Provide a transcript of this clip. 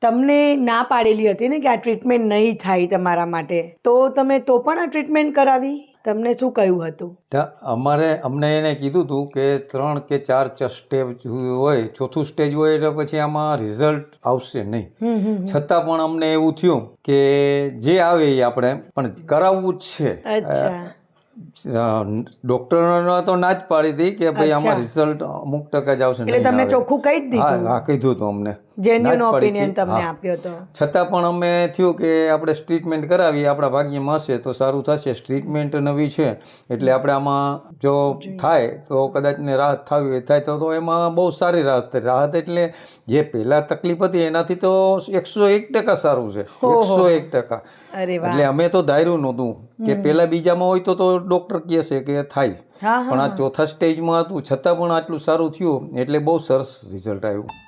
તમને ના પાડેલી હતી ને કે આ ટ્રીટમેન્ટ નહીં થાય તમારા માટે, તો તમે તો પણ આ ટ્રીટમેન્ટ કરાવી? તમને શું કહ્યું હતું? અમને એને કીધું હતું કે 3 કે 4 સ્ટેજ હોય, ચોથું સ્ટેજ હોય એટલે પછી આમાં રિઝલ્ટ આવશે નહીં. છતાં પણ અમને એવું થયું કે જે આવે એ આપણે પણ કરાવવું જ છે. અચ્છા. ડોક્ટરો તો ના જ પાડી હતી કે ભાઈ આમાં રિઝલ્ટ અમુક ટકા જ આવશે. એટલે તમને ચોખ્ખું કહી જ દીધું? હા, કીધું હતું અમને. જેન્યુઇન ઓપિનિયન તમને આપ્યો હતો. છતાં પણ અમે થયું કે આપણે ટ્રીટમેન્ટ કરાવી, આપણા ભાગ્યમાં હશે તો સારું થશે. ટ્રીટમેન્ટ નવી છે એટલે આપણે આમાં જો થાય તો કદાચ ને રાહત થવી થાય તો એમાં બહુ સારી રાહત થાય. રાહત એટલે જે પહેલાં તકલીફ હતી એનાથી તો 101% સારું છે. 101%. એટલે અમે તો ધાર્યું નહોતું કે પહેલાં બીજામાં હોય તો ડૉક્ટર કહે છે કે થાય, પણ આ ચોથા સ્ટેજમાં હતું છતાં પણ આટલું સારું થયું એટલે બહુ સરસ રિઝલ્ટ આવ્યું.